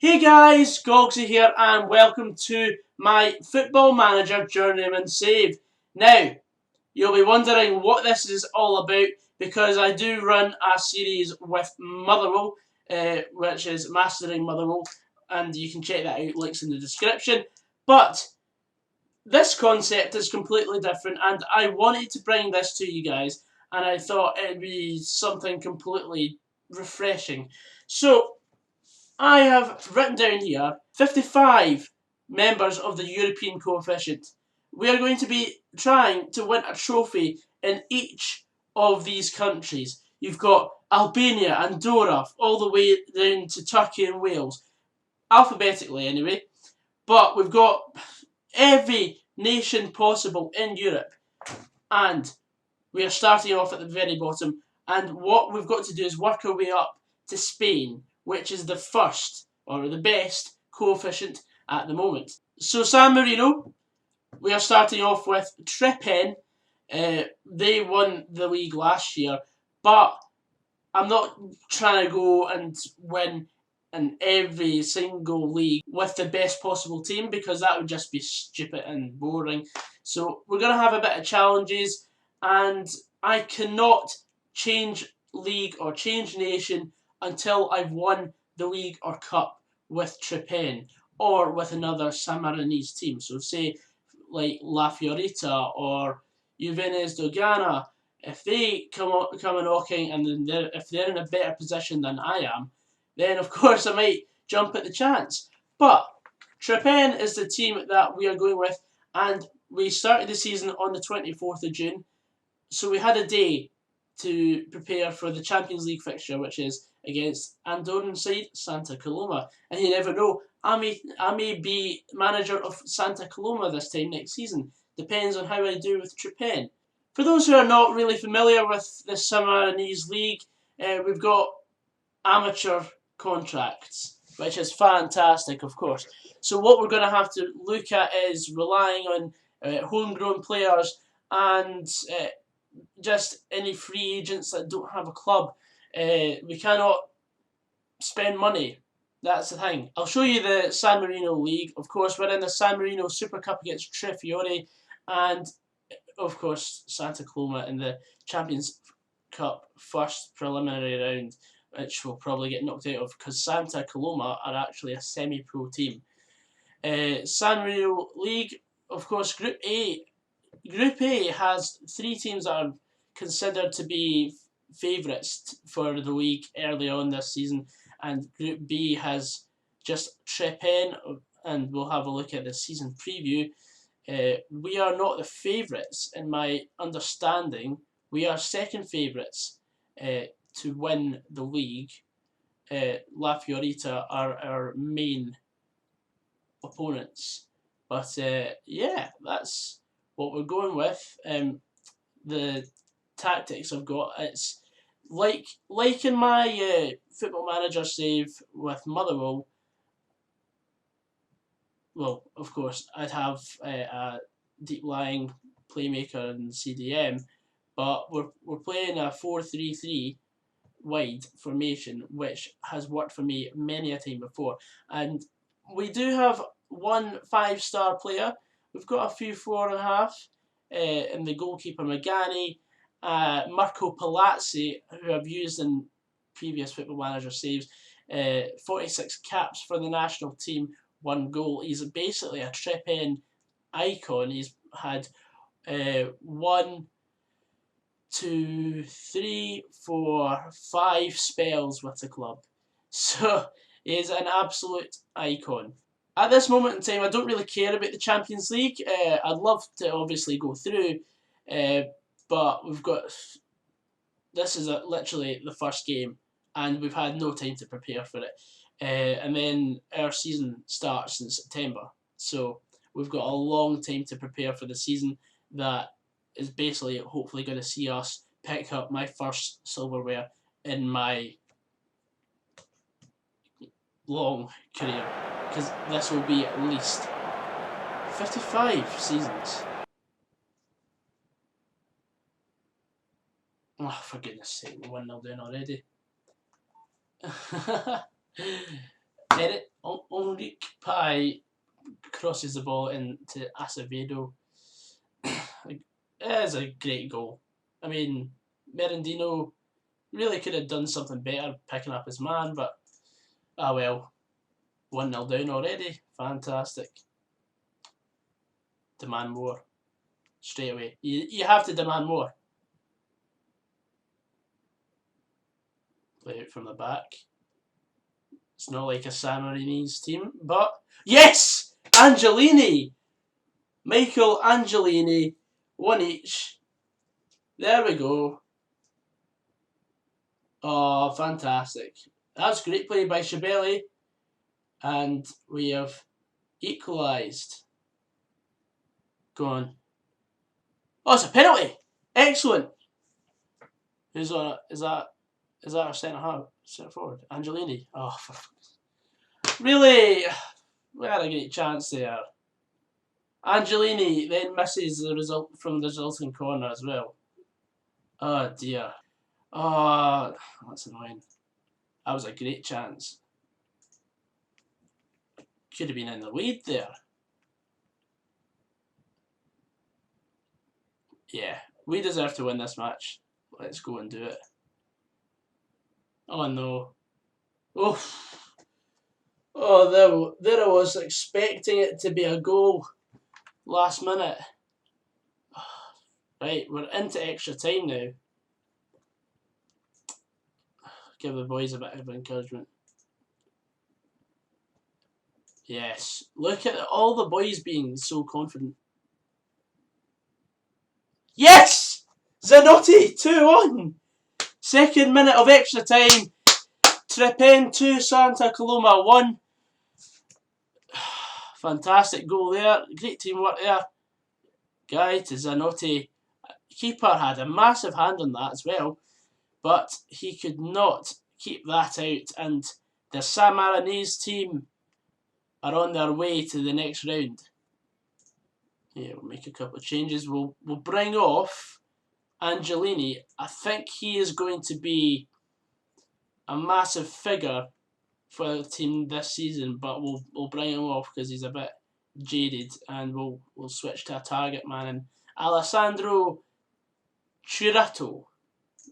Hey guys, Goggsy here and welcome to my Football Manager Journeyman save. Now, you'll be wondering what this is all about because I do run a series with Motherwell, which is Mastering Motherwell, and you can check that out, links in the description. But this concept is completely different and I wanted to bring this to you guys and I thought it'd be something completely refreshing. So, I have written down here 55 members of the European coefficient. We are going to be trying to win a trophy in each of these countries. You've got Albania, Andorra, all the way down to Turkey and Wales. Alphabetically anyway. But we've got every nation possible in Europe. And we are starting off at the very bottom. And what we've got to do is work our way up to Spain, which is the first, or the best, coefficient at the moment. So San Marino, we are starting off with Trepen. They won the league last year, but I'm not trying to go and win in every single league with the best possible team because that would just be stupid and boring. So we're going to have a bit of challenges, and I cannot change league or change nation until I've won the league or cup with Trepen or with another Sammarinese team. So say like La Fiorita or Juvenes Dogana. If they come a knocking and if they're in a better position than I am, then of course I might jump at the chance. But Trepen is the team that we are going with, and we started the season on the 24th of June. So we had a day to prepare for the Champions League fixture, which is against Andorran side Santa Coloma. And you never know, I may be manager of Santa Coloma this time next season. Depends on how I do with Trepen. For those who are not really familiar with the Sammarinese League, we've got amateur contracts, which is fantastic, of course. So what we're going to have to look at is relying on homegrown players and just any free agents that don't have a club. We cannot spend money. That's the thing. I'll show you the San Marino League. Of course, we're in the San Marino Super Cup against Trefiore, and of course Santa Coloma in the Champions Cup first preliminary round, which we'll probably get knocked out of because Santa Coloma are actually a semi-pro team. San Marino League, of course, Group A. Group A has 3 teams that are considered to be favourites for the league early on this season, and Group B has just Trepen, and we'll have a look at the season preview. We are not the favourites in my understanding. We are second favourites to win the league. La Fiorita are our main opponents. But yeah, that's what we're going with. The tactics I've got, it's like in my Football Manager save with Motherwell. Well, of course, I'd have a deep lying playmaker and CDM, but we're playing a 4-3-3 wide formation, which has worked for me many a time before. And we do have one 5-star player. We've got a few 4.5, and the goalkeeper Magani, Marco Palazzi, who I've used in previous Football Manager saves, 46 caps for the national team, 1 goal. He's basically a Trepen icon. He's had 1, 2, 3, 4, 5 spells with the club. So he is an absolute icon. At this moment in time, I don't really care about the Champions League. I'd love to obviously go through, but we've got, this is literally the first game, and we've had no time to prepare for it. And then our season starts in September, so we've got a long time to prepare for the season that is basically hopefully going to see us pick up my first silverware in my long career, because this will be at least 55 seasons. Oh, for goodness sake, we're 1-0 down already. Edit. Ulrich Pai crosses the ball into Acevedo. It is a great goal. I mean, Merendino really could have done something better picking up his man, but well, 1-0 down already. Fantastic. Demand more. Straight away. You have to demand more. Play out from the back. It's not like a San Marini's team, but yes! Angelini! Michael Angelini. One each. There we go. Oh, fantastic. That's great play by Shabeli. And we have equalised. Go on. Oh, it's a penalty! Excellent! Who's on it? Is that our centre forward? Angelini. Oh, really? We had a great chance there. Angelini then misses the result from the resulting corner as well. Oh dear. Oh, that's annoying. That was a great chance. Could have been in the lead there. Yeah, we deserve to win this match. Let's go and do it. Oh no. Oh, there I was expecting it to be a goal last minute. Right, we're into extra time now. Give the boys a bit of encouragement. Yes, look at all the boys being so confident. Yes! Zanotti, 2-1. Second minute of extra time. Trepen 2, Santa Coloma 1. Fantastic goal there. Great teamwork there. Guy to Zanotti. Keeper had a massive hand on that as well, but he could not keep that out, and the San Marinese team are on their way to the next round. Yeah, we'll make a couple of changes. We'll bring off Angelini. I think he is going to be a massive figure for the team this season, but we'll bring him off because he's a bit jaded, and we'll switch to a target man. And Alessandro Chirato,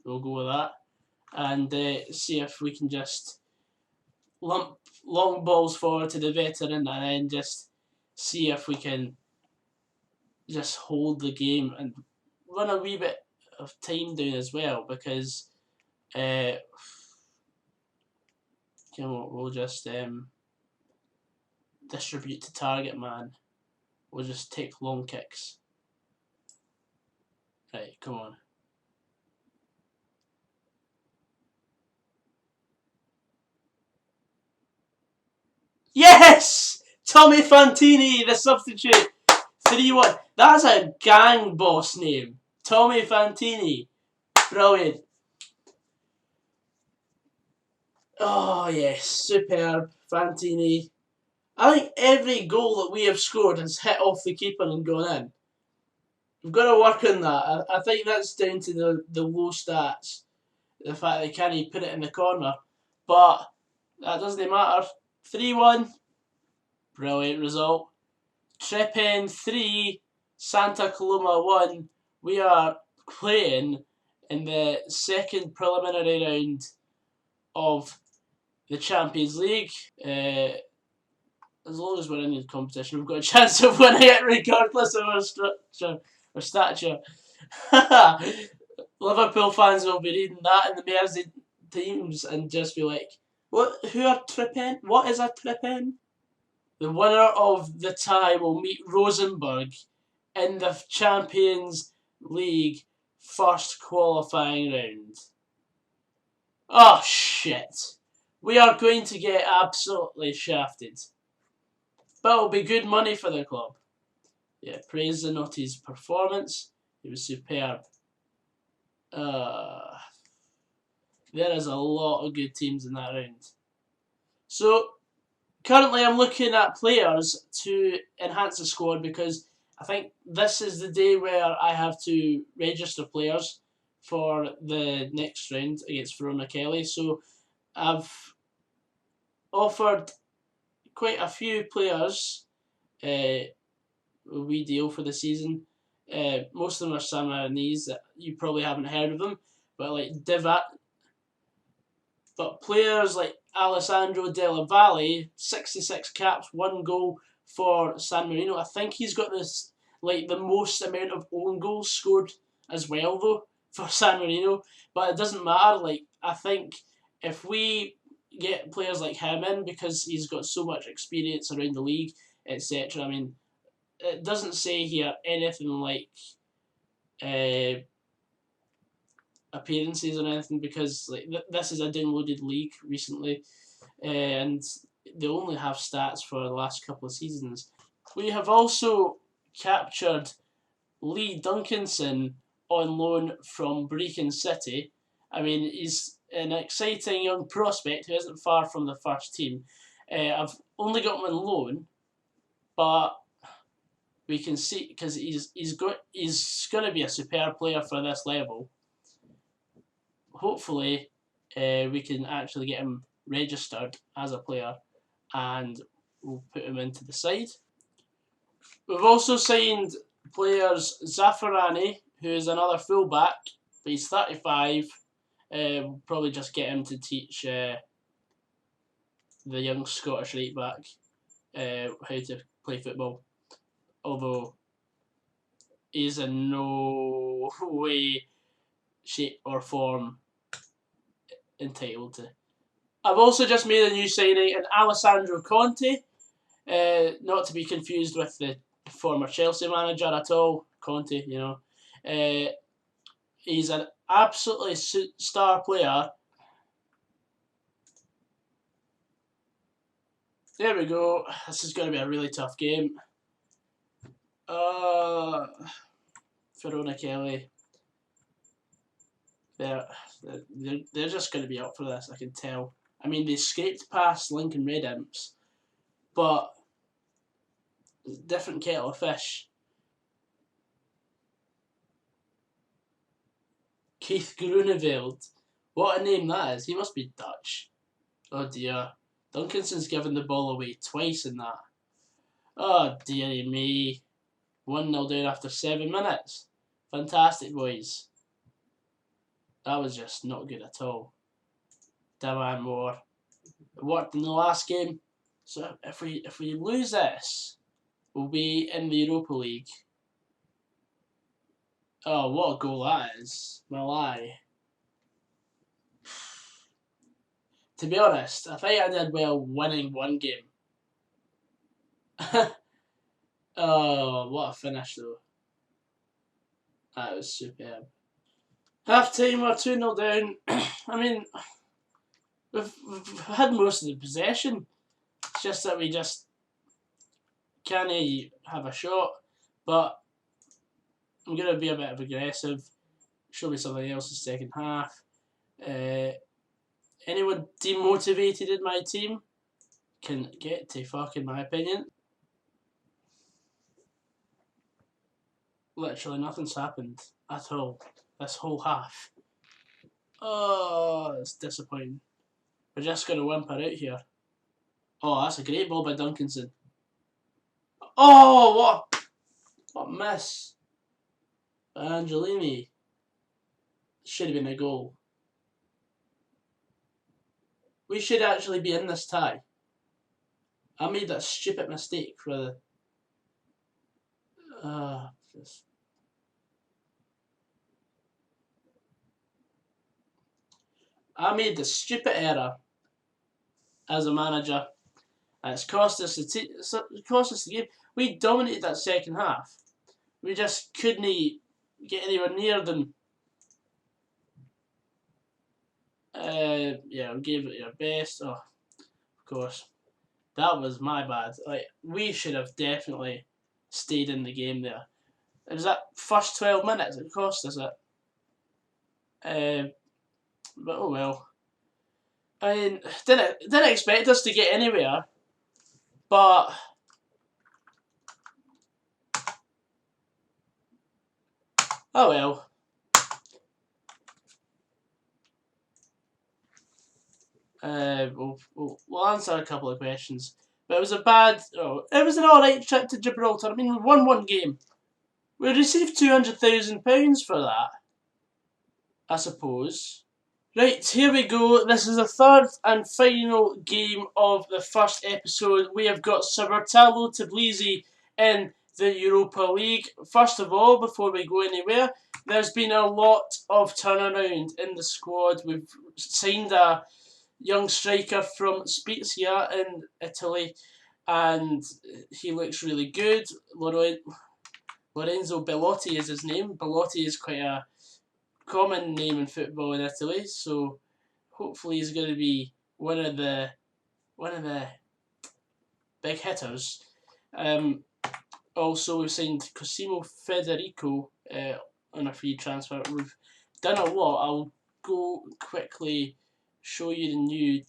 we'll go with that, and see if we can just lump long balls forward to the veteran and then just see if we can just hold the game and run a wee bit of time down as well, because we'll just distribute to target man. We'll just take long kicks. Right, come on. Yes! Tommy Fantini, the substitute. 3-1. That's a gang boss name. Tommy Fantini. Brilliant. Oh, yes. Superb. Fantini. I think every goal that we have scored has hit off the keeper and gone in. We've got to work on that. I think that's down to the low stats. The fact they can't put it in the corner. But that doesn't matter. 3-1. Brilliant result. Trepen 3, Santa Coloma 1. We are playing in the second preliminary round of the Champions League. As long as we're in the competition, we've got a chance of winning it regardless of our structure or stature. Liverpool fans will be reading that in the Mersey teams and just be like, "What? Who are Trepen? What is a Trepen?" The winner of the tie will meet Rosenborg in the Champions League first qualifying round. Oh shit. We are going to get absolutely shafted. But it'll be good money for the club. Yeah, praise Zanotti's performance. He was superb. There is a lot of good teams in that round. So, currently I'm looking at players to enhance the squad, because I think this is the day where I have to register players for the next round against Verona Kelly. So I've offered quite a few players we deal for the season. Most of them are Sammarinese that you probably haven't heard of them, but like but players like Alessandro Della Valle, 66 caps, 1 goal for San Marino. I think he's got this like the most amount of own goals scored as well though for San Marino. But it doesn't matter. Like I think if we get players like him in because he's got so much experience around the league, etc. I mean, it doesn't say here anything like appearances or anything because like this is a downloaded league recently, and they only have stats for the last couple of seasons. We have also captured Lee Duncanson on loan from Brecon City. I mean, he's an exciting young prospect who isn't far from the first team. I've only got him on loan, but we can see because he's going to be a superb player for this level. Hopefully, we can actually get him registered as a player, and we'll put him into the side. We've also signed players Zaffarani, who is another fullback, but he's 35. We'll probably just get him to teach the young Scottish right back how to play football. Although he's in no way, shape or form entitled to. I've also just made a new signing in Alessandro Conte, not to be confused with the former Chelsea manager at all. Conte, you know. He's an absolutely star player. There we go. This is going to be a really tough game. Verona Kelly. They're just going to be up for this, I can tell. I mean, they scraped past Lincoln Red Imps, but different kettle of fish. Keith Grunewald. What a name that is. He must be Dutch. Oh dear. Duncanson's given the ball away twice in that. Oh dearie me. 1-0 down after 7 minutes. Fantastic, boys. That was just not good at all. Demand more. It worked in the last game. So if we lose this, we'll be in the Europa League. Oh, what a goal that is. My lie. To be honest, I think I did well winning one game. Oh, what a finish though. That was superb. Half time, we're 2-0 down. I mean, we've had most of the possession. It's just that we just can't have a shot. But I'm going to be a bit of aggressive. Show me something else in the second half. Anyone demotivated in my team can get to fuck, in my opinion. Literally nothing's happened at all this whole half. Oh, it's disappointing. We're just going to whimper out here. Oh, that's a great ball by Duncanson. Oh, what miss. Angelini. Should have been a goal. We should actually be in this tie. I made that stupid mistake for the... I made the stupid error as a manager. And it's cost us the game. We dominated that second half. We just couldn't get anywhere near them. Yeah, we gave it our best. Oh, of course. That was my bad. Like, we should have definitely stayed in the game there. It was that first 12 minutes it cost us it. But oh well. I mean, didn't expect us to get anywhere, but oh well. We'll answer a couple of questions. But it was a bad. Oh, it was an alright trip to Gibraltar. I mean, we won one game. We received £200,000 for that, I suppose. Right, here we go. This is the third and final game of the first episode. We have got Sabertalo Tbilisi in the Europa League. First of all, before we go anywhere, there's been a lot of turnaround in the squad. We've signed a young striker from Spezia in Italy, and he looks really good. Lorenzo Bellotti is his name. Bellotti is quite a common name in football in Italy, so hopefully he's going to be one of the big hitters. Also, we've signed Cosimo Federico on a free transfer. We've done a lot. I'll go quickly show you the new.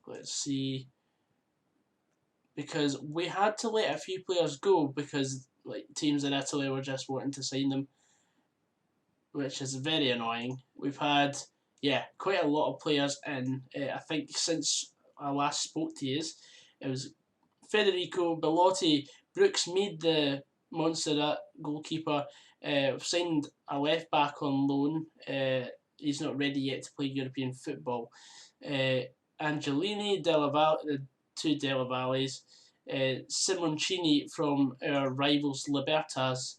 Let's see, because we had to let a few players go because like teams in Italy were just wanting to sign them, which is very annoying. We've had quite a lot of players in. I think since I last spoke to you, it was Federico Bellotti, Brooks Mead, the Montserrat goalkeeper. We've signed a left back on loan. He's not ready yet to play European football. Angelini, Della Valle, the two Della Valles, Simoncini from our rivals Libertas,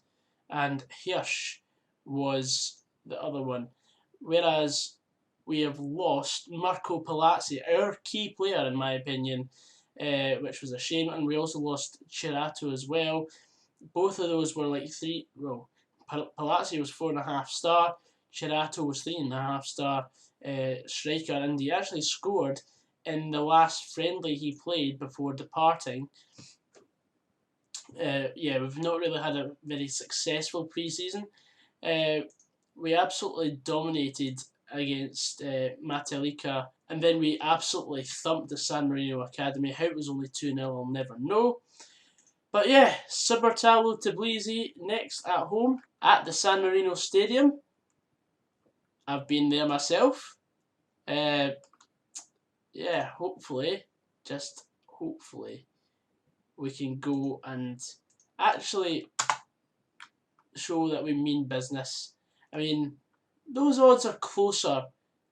and Hirsch was the other one. Whereas we have lost Marco Palazzi, our key player in my opinion, which was a shame, and we also lost Cerato as well. Both of those were like three. Well, Palazzi was 4.5 star. Cerato was 3.5 star striker, and he actually scored in the last friendly he played before departing. We've not really had a very successful pre-season. We absolutely dominated against Matelica, and then we absolutely thumped the San Marino Academy. How it was only 2-0, I'll never know. But yeah, Sabertalo Tbilisi next at home at the San Marino Stadium. I've been there myself. Hopefully, just hopefully, we can go and actually show that we mean business. I mean, those odds are closer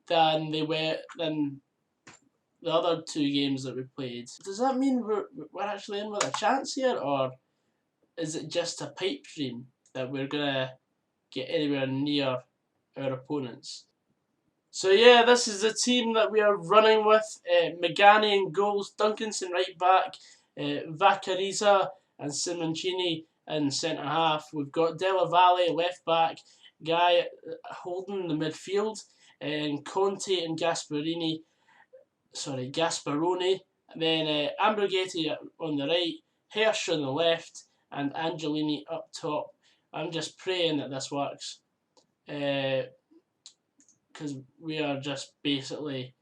than they were than the other two games that we played. Does that mean we're actually in with a chance here, or is it just a pipe dream that we're gonna get anywhere near our opponents? So yeah, this is the team that we are running with. Megani in goals, Duncanson right back, Vaccariza and Simoncini in centre half. We've got Della Valle left back, Guy holding the midfield, and Conte and Gasparoni. And then Ambroghetti on the right, Hirsch on the left, and Angelini up top. I'm just praying that this works. Because we are just basically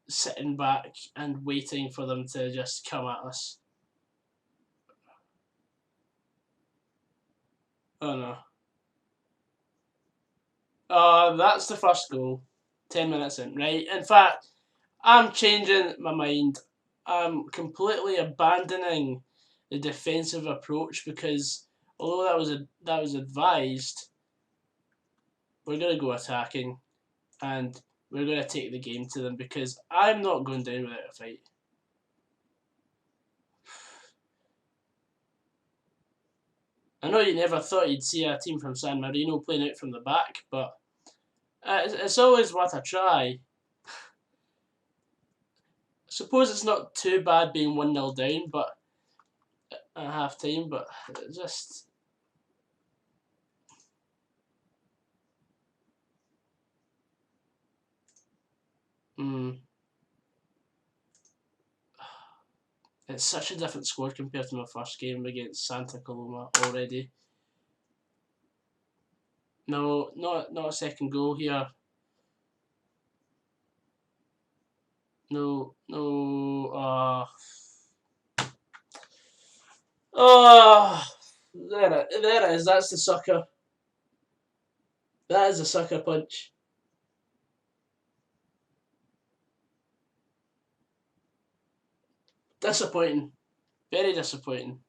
sitting back and waiting for them to just come at us. Oh no. That's the first goal. 10 minutes in, right? In fact, I'm changing my mind. I'm completely abandoning the defensive approach because although that was advised, we're going to go attacking and we're going to take the game to them because I'm not going down without a fight. I know you never thought you'd see a team from San Marino playing out from the back, but it's always worth a try. I suppose it's not too bad being 1-0 down, but at half time, but just. It's such a different squad compared to my first game against Santa Coloma already. No, not a second goal here. No. There it is. That's the sucker. That is a sucker punch. Disappointing. Very disappointing.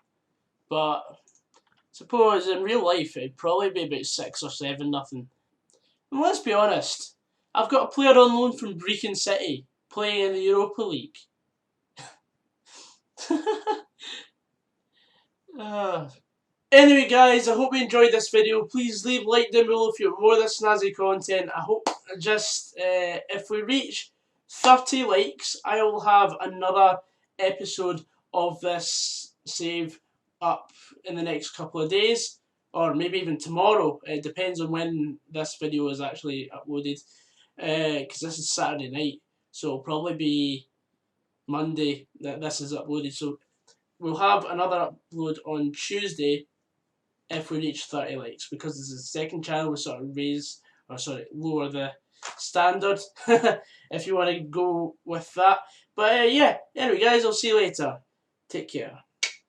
But suppose in real life it'd probably be about 6 or 7-0. And let's be honest, I've got a player on loan from Brecon City playing in the Europa League. Anyway guys, I hope you enjoyed this video. Please leave a like down below if you want more of this snazzy content. I hope just if we reach 30 likes, I will have another episode of this save up in the next couple of days, or maybe even tomorrow. It depends on when this video is actually uploaded, because this is Saturday night, so it'll probably be Monday that this is uploaded. So we'll have another upload on Tuesday if we reach 30 likes, because this is the second channel. We sort of lower the standard if you want to go with that. But yeah, anyway guys, I'll see you later. Take care.